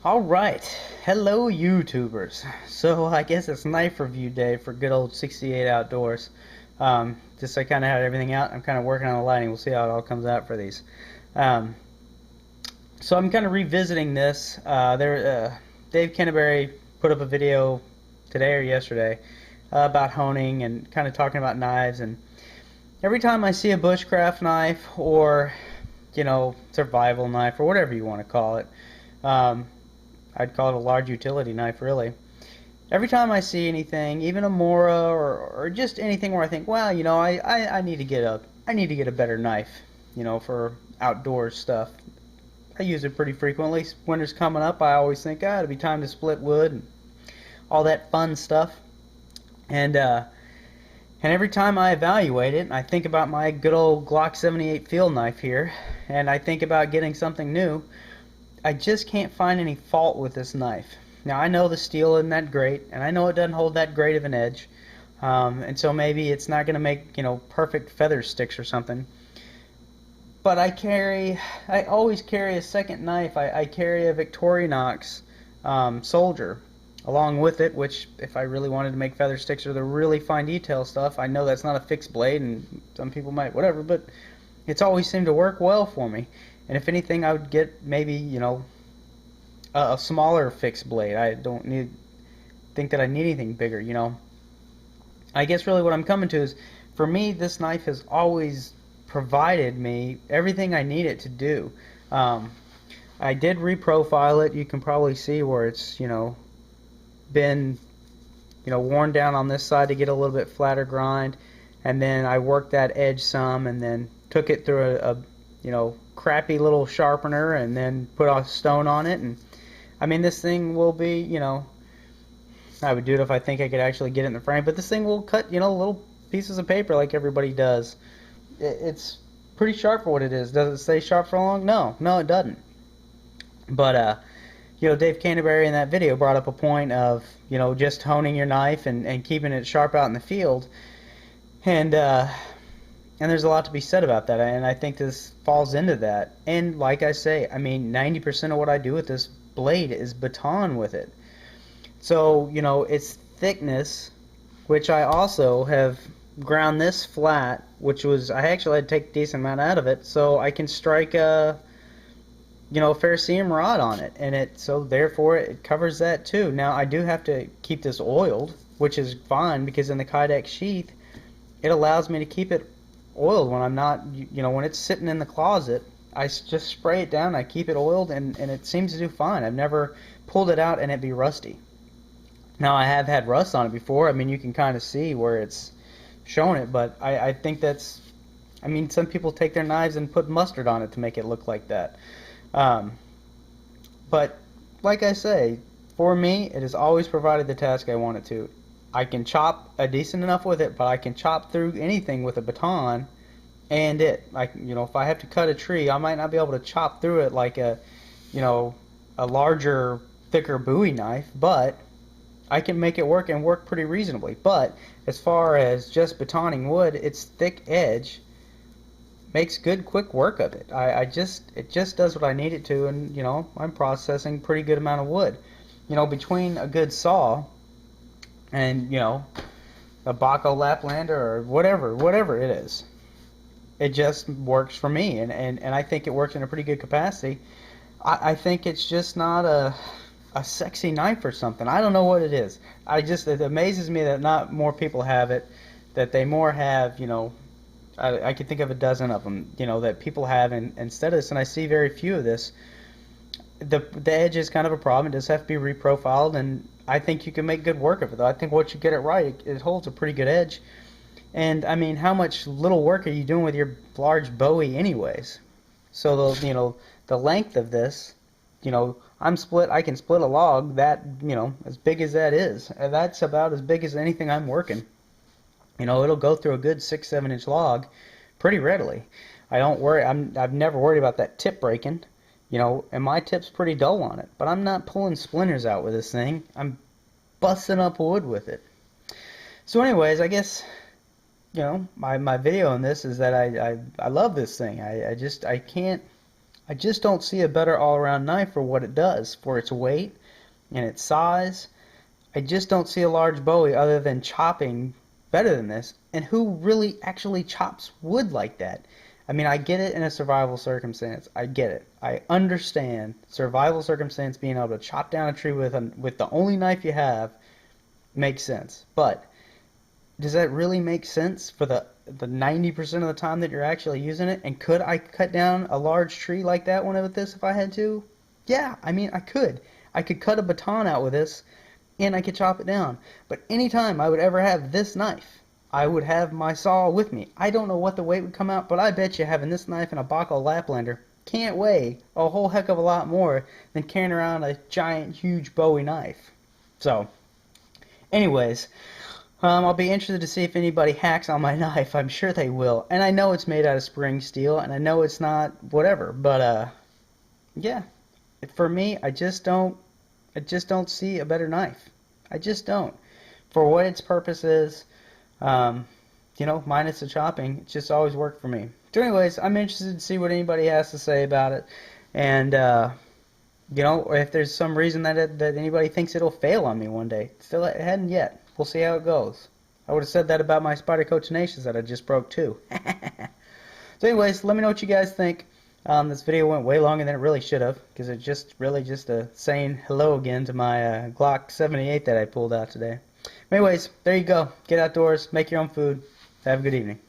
Alright, hello YouTubers. So I guess it's knife review day for good old 68 Outdoors. Just I kind of had everything out. I'm kind of working on the lighting. We'll see how it all comes out for these. Um, so I'm kind of revisiting this. Dave Kenneberry put up a video today or yesterday about honing and kind of talking about knives. And every time I see a bushcraft knife or, survival knife or whatever you want to call it, I'd call it a large utility knife, really. Every time I see anything, even a Mora or just anything where I think, well, I need to get a better knife, for outdoors stuff. I use it pretty frequently. Winter's coming up. I always think, it'll be time to split wood and all that fun stuff. And every time I evaluate it, I think about my good old Glock 78 field knife here, and I think about getting something new. I just can't find any fault with this knife. Now, I know the steel isn't that great, and I know it doesn't hold that great of an edge, and so maybe it's not going to make, perfect feather sticks or something. But I always carry a second knife. I carry a Victorinox Soldier along with it, which if I really wanted to make feather sticks or the really fine detail stuff, I know that's not a fixed blade, and some people might, whatever, but it's always seemed to work well for me. And if anything, I would get maybe, a smaller fixed blade. I don't think that I need anything bigger, I guess really what I'm coming to is, for me, this knife has always provided me everything I need it to do. I did reprofile it. You can probably see where it's, been, worn down on this side to get a little bit flatter grind. And then I worked that edge some and then took it through a crappy little sharpener and then put a stone on it. And I mean, this thing will be, I would do it if I think I could actually get it in the frame, but this thing will cut, little pieces of paper like everybody does. It's pretty sharp for what it is. Does it stay sharp for long? No, it doesn't. But Dave Canterbury in that video brought up a point of, just honing your knife and keeping it sharp out in the field. And there's a lot to be said about that, and I think this falls into that. And like I say, I mean, 90% of what I do with this blade is baton with it. So, its thickness, which I also have ground this flat, I actually had to take a decent amount out of it, so I can strike a ferrocerium rod on it, so therefore it covers that too. Now, I do have to keep this oiled, which is fine, because in the Kydex sheath, it allows me to keep it oiled when I'm not, when it's sitting in the closet. I just spray it down, I keep it oiled, and it seems to do fine. I've never pulled it out and it be rusty. Now, I have had rust on it before. I mean, you can kind of see where it's showing it, but I think that's, I mean, some people take their knives and put mustard on it to make it look like that. But like I say, for me, it has always provided the task I want it to. I can chop a decent enough with it, but I can chop through anything with a baton, and if I have to cut a tree, I might not be able to chop through it like a larger, thicker Bowie knife, but I can make it work and work pretty reasonably. But as far as just batoning wood, its thick edge makes good, quick work of it. It just does what I need it to, and I'm processing pretty good amount of wood. Between a good saw and a Baco Laplander or whatever it is, it just works for me, and I think it works in a pretty good capacity. I think it's just not a sexy knife or something. I don't know what it is. It amazes me that not more people have it, that they more have, I could think of a dozen of them, that people have instead of this, and I see very few of this. The edge is kind of a problem. It does have to be reprofiled, and I think you can make good work of it, though. I think once you get it right, it holds a pretty good edge. And I mean, how much little work are you doing with your large Bowie anyways? So the length of this, I can split a log that, as big as that is. And that's about as big as anything I'm working. It'll go through a good 6-7 inch log pretty readily. I don't worry. I've never worried about that tip breaking. And my tip's pretty dull on it, but I'm not pulling splinters out with this thing. I'm busting up wood with it. So anyways, I guess, my video on this is that I love this thing. I can't I just don't see a better all-around knife for what it does, for its weight and its size. I just don't see a large Bowie other than chopping better than this. And who really actually chops wood like that? I mean, I get it in a survival circumstance. I get it. I understand survival circumstance, being able to chop down a tree with the only knife you have makes sense. But does that really make sense for the 90% of the time that you're actually using it? And could I cut down a large tree like that one with this if I had to? Yeah, I mean, I could. I could cut a baton out with this, and I could chop it down. But anytime I would ever have this knife, I would have my saw with me. I don't know what the weight would come out, but I bet you having this knife and a Bako Laplander can't weigh a whole heck of a lot more than carrying around a giant, huge Bowie knife. So, anyways, I'll be interested to see if anybody hacks on my knife. I'm sure they will. And I know it's made out of spring steel, and I know it's not whatever, but yeah. For me, I just don't see a better knife. I just don't. For what its purpose is, minus the chopping, it just always worked for me. So anyways, I'm interested to see what anybody has to say about it. And, if there's some reason that anybody thinks it'll fail on me one day. Still, it hadn't yet. We'll see how it goes. I would have said that about my Spyderco Tenacious that I just broke too. So anyways, let me know what you guys think. This video went way longer than it really should have, because it's just saying hello again to my Glock 78 that I pulled out today. Anyways, there you go. Get outdoors, make your own food. Have a good evening.